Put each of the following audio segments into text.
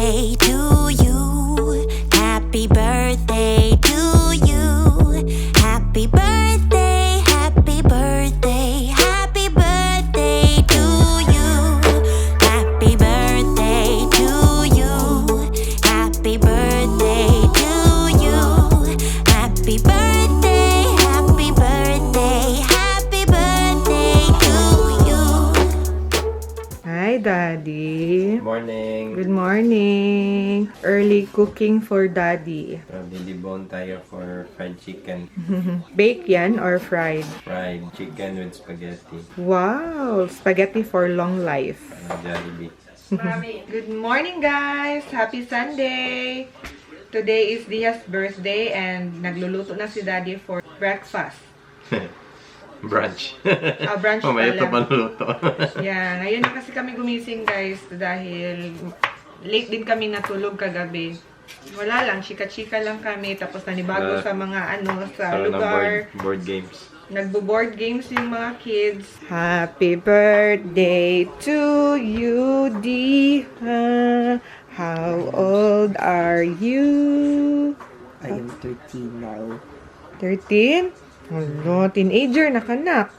birthday to you. Happy birthday to you. Happy birthday, happy birthday, happy birthday to you. Happy birthday to you. Happy birthday to you. Happy birthday, happy birthday, happy birthday to you. Hi, Daddy. Morning! Good morning. Early cooking for Daddy. Dilibon tayo for fried chicken. Bake yan or fried? Fried chicken with spaghetti. Wow! Spaghetti for long life. Jollibee. Good morning, guys! Happy Sunday! Today is Dia's birthday and nagluluto na si Daddy for breakfast. Brunch. Brunch Mamaya ito pala. panluto. Yeah, ngayon na kasi kami gumising, guys, dahil late din kami natulog kagabi. Wala lang, chika-chika lang kami, tapos nanibago sa mga sa lugar. Board games. Nagbo-board games yung mga kids. Happy birthday to you, Diha. How old are you? I am 13 now. 13? Hello, teenager na kanak.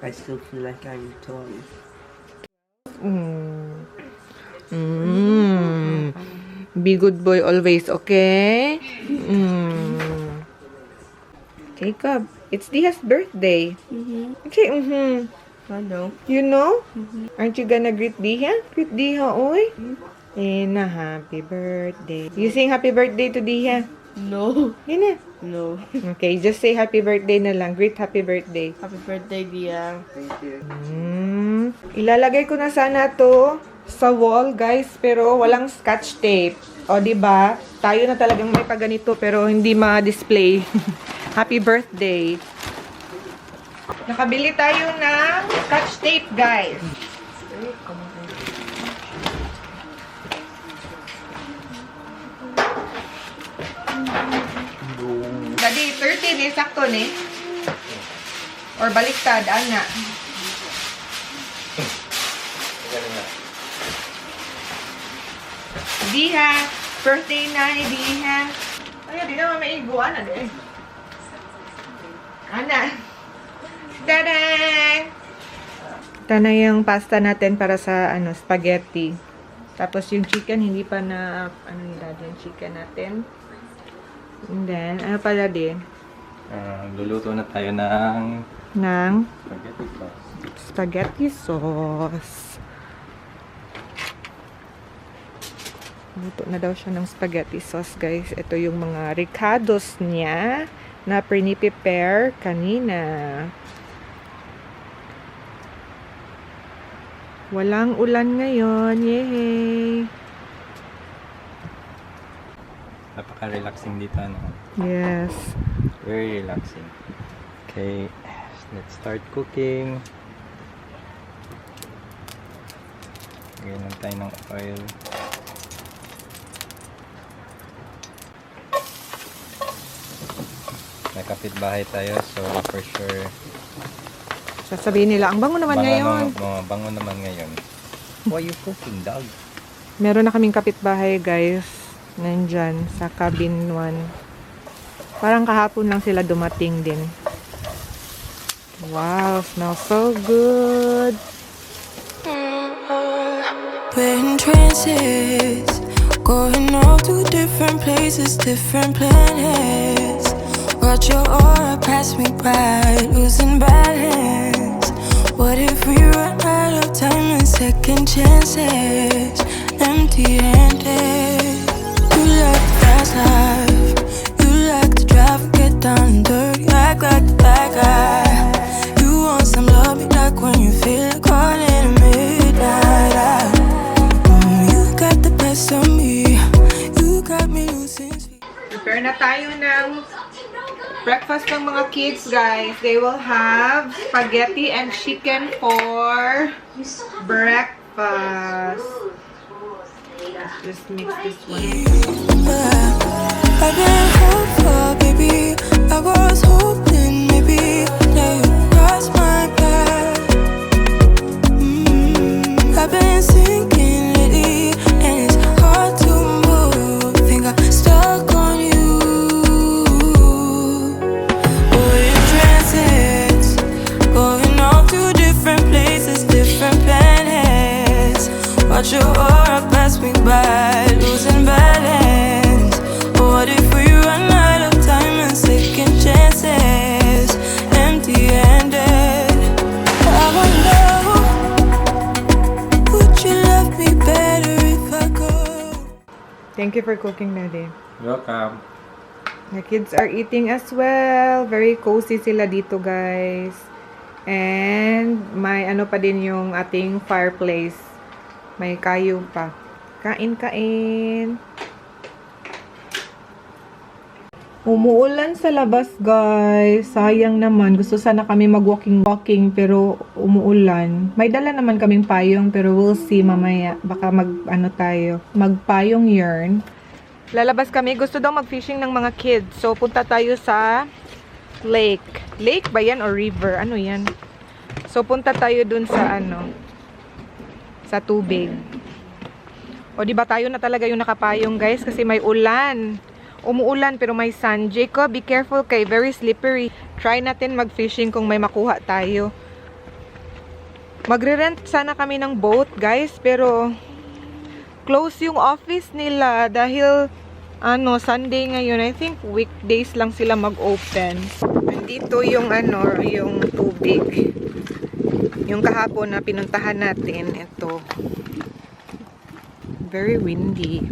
I still feel like I'm 12. Be good boy always, okay? Jacob, it's Dia's birthday. Okay, I know. You know? Aren't you gonna greet Diha? Greet Diha, oy. Na happy birthday. You sing happy birthday to Diha. No. Yun na. No. Okay, just say happy birthday na lang. Greet happy birthday. Happy birthday, Dia. Thank you. Ilalagay ko na sana to sa wall, guys, pero walang scotch tape. O, diba? Tayo na talagang may paganito, pero hindi ma-display. Happy birthday. Nakabili tayo ng scotch tape, guys. Daddy, 13 eh, sakto ni. Or baliktad, ana. Diha, birthday na ni Diha. Ay, di naman maigo, ana de. Ana. Tada! Ito na yung pasta natin para sa spaghetti. Tapos yung chicken, hindi pa na, yung chicken natin. And then, ano pala din? Luluto na tayo ng spaghetti sauce. Spaghetti sauce. Luto na daw siya ng spaghetti sauce, guys. Ito yung mga ricados niya na prepare kanina. Walang ulan ngayon. Yay! Napaka-relaxing dito, ano? Yes. Very relaxing. Okay, let's start cooking. Lagyan lang tayo ng oil. May kapitbahay tayo, so for sure Sasabihin nila, ang bango naman ngayon. Bango naman ngayon. Why you cooking, dog? Meron na kaming kapitbahay, guys. Nandyan, sa cabin 1. Parang kahapon lang sila dumating din. Wow, smells so good. We're in trances, going off to different places, different planets. Watch your aura pass me by, losing balance. What if we run out of time and second chances? Empty-handed. You like the fast life, you like to drive and get down and dirty, act like the bad guy. You want some love, be like when you feel like calling at midnight. You got the best of me, you got me losing sleep. Prepare na tayo ng breakfast ng mga kids, guys. They will have spaghetti and chicken for breakfast. Just mix this one. I've been hopeful, baby. I was hoping maybe that you'd cross my path. I've been sinking lately, and it's hard to move. Think I'm stuck on you. We're in trances, going off to different places, different planets. Watch your aura pass me by, losing balance. What if we run out of time and second chances? Empty-handed. I wonder, would you love me better if I go? Thank you for cooking, Daddy. Welcome. The kids are eating as well. Very cozy sila dito, guys. And may ano pa din yung ating fireplace. May kayo pa. Kain. Umuulan sa labas, guys. Sayang naman. Gusto sana kami mag-walking pero umuulan. May dala naman kaming payong pero we'll see mamaya. Baka magpayong yarn. Lalabas kami. Gusto daw mag-fishing ng mga kids. So, punta tayo sa lake. Lake ba yan or river? Ano yan? So, punta tayo dun sa sa tubig. O, diba tayo na talaga yung nakapayong, guys? Kasi may ulan. Umuulan pero may sun. Jacob, be careful kay very slippery. Try natin mag-fishing kung may makuha tayo. Magre-rent sana kami ng boat, guys, pero close yung office nila dahil Sunday ngayon. I think weekdays lang sila mag-open. Nandito yung yung tubig. Yung kahapon na pinuntahan natin, ito. Very windy.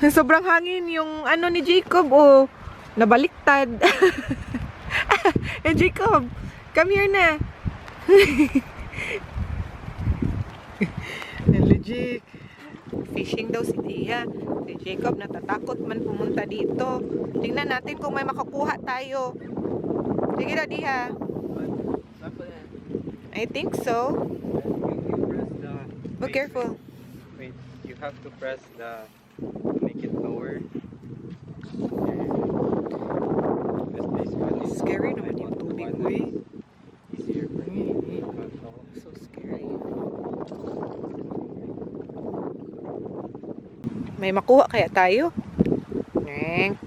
Sobrang hangin yung ni Jacob, oh. Nabaliktad. Jacob, come here na. Legit. Fishing daw si Dia. Si Jacob natatakot man pumunta dito. Tingnan natin kung may makakuha tayo. Sige daw, Dia. I think so. Be careful. Wait, you have to press the make it lower. Scary naman yung tubig, eh. Easier for me to control. So scary. May makuha kaya tayo? Neng.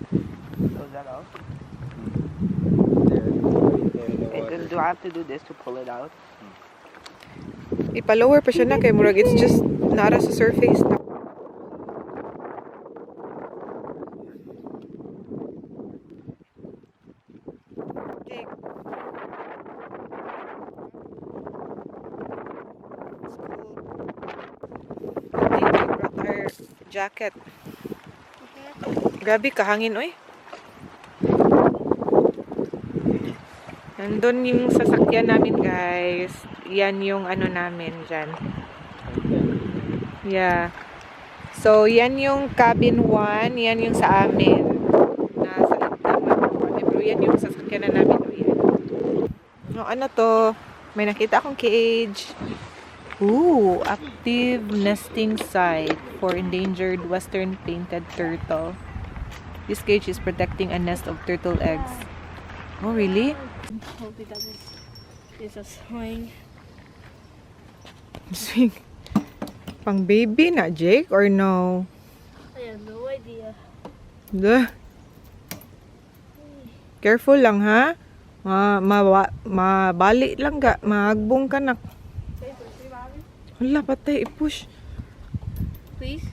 Close that out. There, the And water. then do I have to do this to pull it out? Ipa-lower pa siya na kay murag. It's just nara sa surface na. Jake. I think we brought our jacket. Grabe, kahangin, oy. Nandun yung sasakyan namin, guys. Yan yung namin dyan. Yeah. So, yan yung cabin 1. Yan yung sa amin. Nasa naman. Pero yan yung sasakyan na namin. O, yan. No, ano to? May nakita akong cage. Ooh, active nesting site for endangered western painted turtle. This cage is protecting a nest of turtle eggs. Oh, really? Hope it doesn't. It's a swing. Swing. Pang baby na, Jake, or no? I have no idea. Duh. Careful lang, ha? Mabali lang ga. Maagbong ka na. Wala, patay. I-push. Please?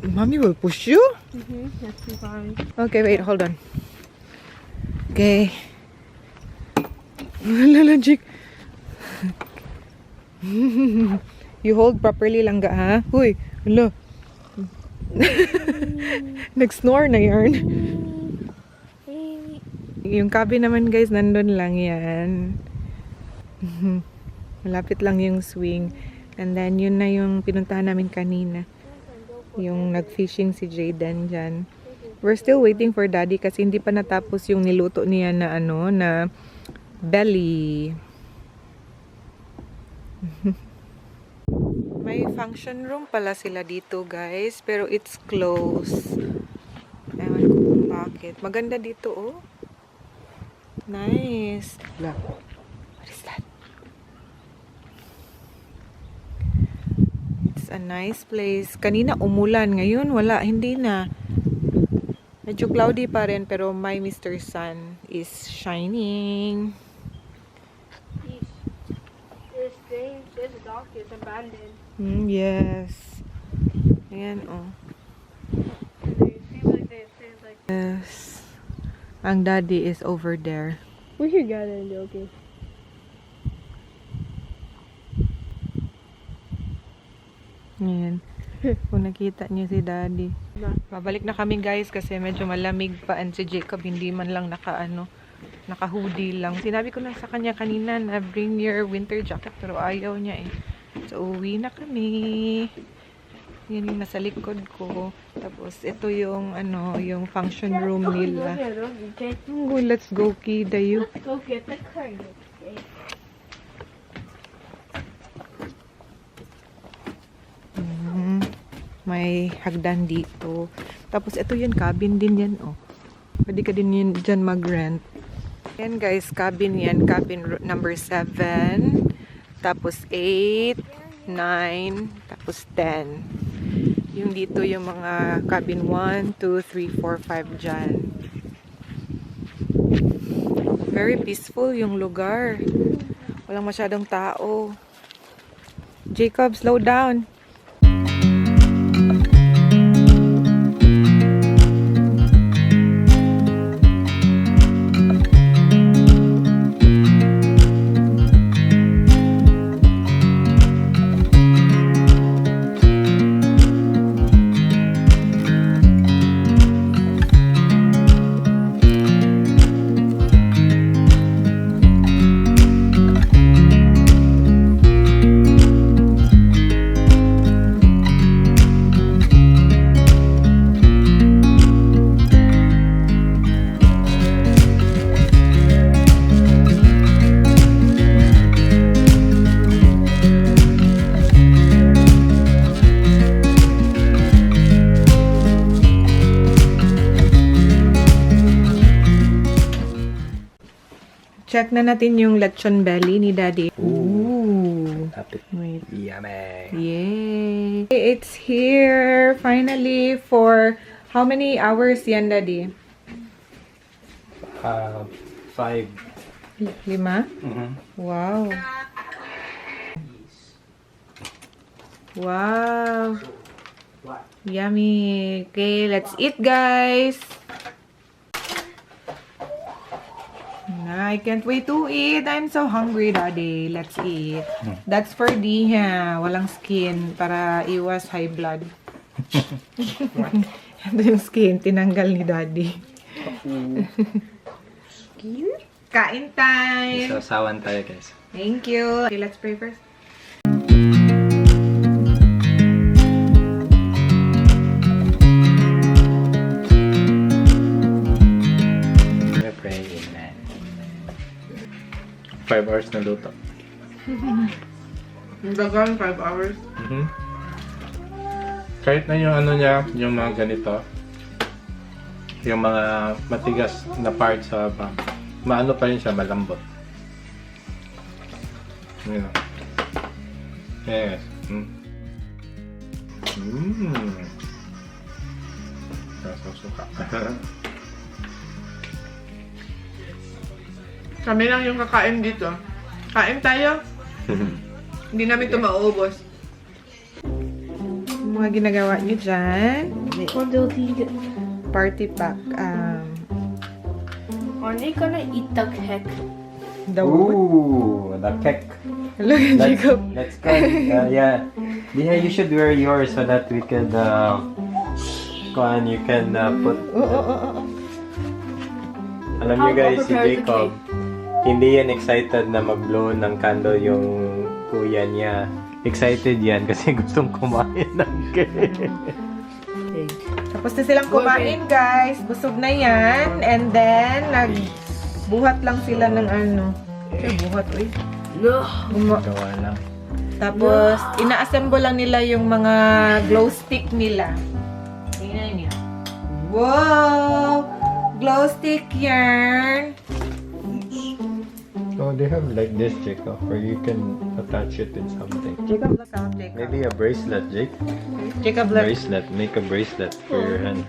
Mommy will push you? That's too fine. Okay, wait, hold on. Okay. Wala, Jake. You hold properly lang ga, ha? Huy, wala. Nag-snore na yarn. Yung cabin naman, guys, nandun lang yan. Malapit lang yung swing. And then, yun na yung pinuntahan namin kanina. Yung nag-fishing si Jayden dyan. We're still waiting for Daddy kasi hindi pa natapos yung niluto niya na na belly. May function room pala sila dito, guys. Pero it's closed. Ewan ko kung bakit. Maganda dito, oh. Nice. What is is a nice place. Kanina umulan, ngayon wala, hindi na. Medyo cloudy pa rin, pero my Mr. Sun is shining. This dock is abandoned. Yes. Ayan, oh. It seems like Yes. Ang daddy is over there. we should get in, okay? Ayan. Kung nakita niyo si daddy. Babalik na kami guys kasi medyo malamig pa and si Jacob hindi man lang naka-hoodie lang. Sinabi ko na sa kanya kanina na bring your winter jacket pero ayaw niya eh. So uwi na kami. Yan yung nasa likod ko. Tapos ito yung yung function room nila. Oh, let's go Kidayo. Let's go get the car. Okay. May hagdan dito. Tapos ito yung cabin din yan, oh. Pwede ka din yun dyan mag-rent. Yan guys, cabin yan. Cabin number 7. Tapos 8, 9, tapos 10. Yung dito yung mga cabin 1, 2, 3, 4, 5 dyan. Very peaceful yung lugar. Walang masyadong tao. Jacob, slow down. Check na natin yung lechon belly ni Daddy. Ooh. Wait. Yummy. Yay! It's here finally for how many hours yan, Daddy? 5. 5? Wow. Wow. Yummy. Okay, let's eat, guys. I can't wait to eat. I'm so hungry, Daddy. Let's eat. That's for Diha. Walang skin para iwas high blood. Ito yung skin. Tinanggal ni Daddy. Kain time! Sasawan tayo guys. Thank you. Okay, let's pray first. Pray, amen. 5 hours na luto. Dagan, 5 hours. Kahit na yung ano niya, yung mga ganito, yung mga matigas na parts sa maano pa rin siya, malambot. Yun. Yes. Suka. Kami lang yung kakain dito. Kain tayo. Hindi namin ito mauubos. Mga ginagawa niyo dyan. Party pack. Are they gonna eat the cake? The wood. Ooh, the cake. Look at Jacob. Let's go. Yeah. Diha, you should wear yours so that we could you can put alam niyo guys, si Jacob hindi yan excited na mag-blow ng candle yung kuya niya. Excited yan kasi gustong kumain ng cake. Tapos na silang kumain, guys. Busog na yan. And then, nagbuhat lang sila ng ano. Buhat, uy. Gawa lang. Tapos, ina-assemble lang nila yung mga glow stick nila. Tingnan niyo. Wow! Glow stick yarn. Oh, they have like this, Jacob, where you can attach it with something. Jacob, look out, Jacob. Maybe a bracelet, Jake. Jacob, look. Bracelet. Make a bracelet for your hand.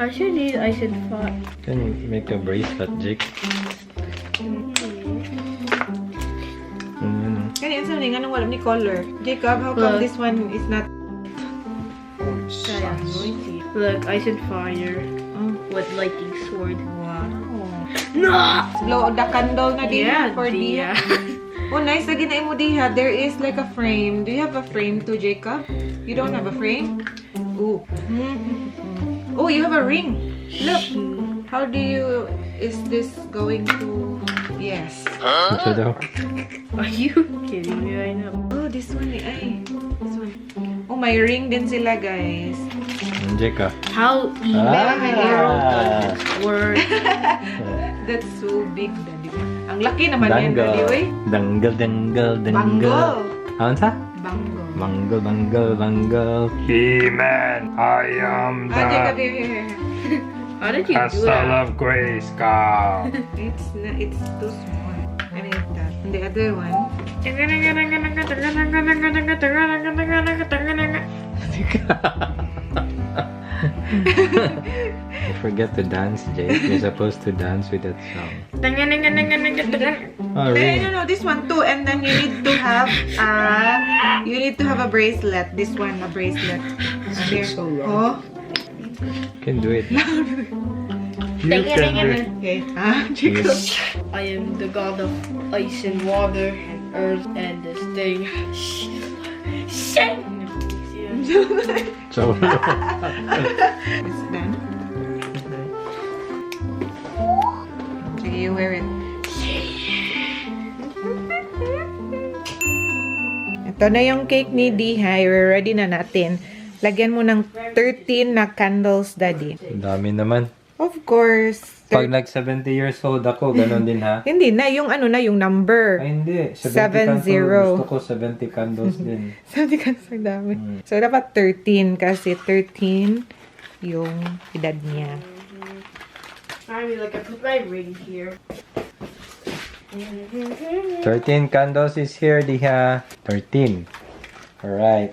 Actually, I said 5. Can make a bracelet, Jake. Kaya sa nga nang wala ni color. Jacob, how come Look. this one is not... Look, I said fire Oh, with lightning sword. wow. No! Blow out the candle na din Yeah, for Diha. Oh, nice. Lagi na mo Diha. There is like a frame. Do you have a frame too, Jacob? You don't have a frame? Ooh. Oh, you have a ring. Look. How do you... Is this going to... Yes. Ito daw. Are you kidding me right now? Oh, this one. Ay. This one. Oh, may ring din sila, guys. Jacob. How evil Ah. word. That's so big, Daddy. Ang laki naman yan, Daddy. Uy. Danggal, danggal, danggal. Bangle. Ano sa? Bangle. Bangal, bangal, bangal. He-Man, I am Ah, Jacob, here. How did you do that? of Grayskull. It's too small. I mean that. And the other one. You forget to dance, Jake. You're supposed to dance with that song. Oh, really? No, this one too. And then you need to have a bracelet. This one, a bracelet. Here. Oh. You can do it. You can do it. Okay. Ah, Jacob. Yes. I am the god of ice and water and earth and this thing. Shit! So, It's done. Sige, you wear it. Ito na yung cake ni Diha. Ready na natin. Lagyan mo ng 13 na candles, Daddy. ang dami naman. Of course. Pag nag 70 years old ako, ganun din ha? Hindi na, yung ano na, yung number. Ay, hindi. 70. Gusto ko 70 candles din. Sabi ka sa dami. So, dapat 13 kasi 13 yung edad niya. I mean, like, I put my ring here. 13 candles is here, Diha. 13. Alright.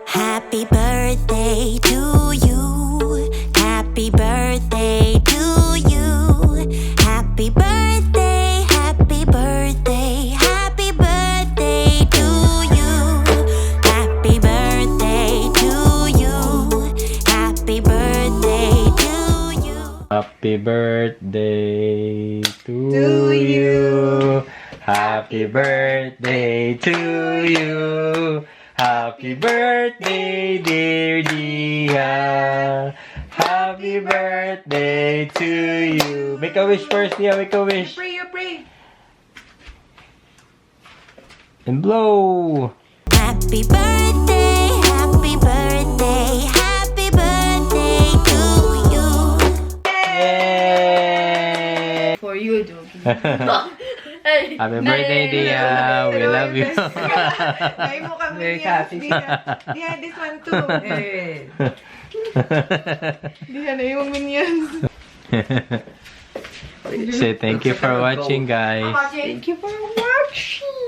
Happy birthday to you. Happy birthday to you. Happy birthday, happy birthday, happy birthday to you. Happy birthday to you. Happy birthday to you. Happy birthday to you. Happy birthday to you. Happy birthday, dear Diha. Happy birthday to you. Make a wish first, Diha. Make a wish. Pray, you pray. And blow. Happy birthday, happy birthday, happy birthday to you. Yay! For you, Joby. Hey, Happy birthday, Diha. We love you. Ay mo kami Very niya. happy. Diha, this one too. Diha na yung minions. Say thank you for watching, guys. Thank you for watching.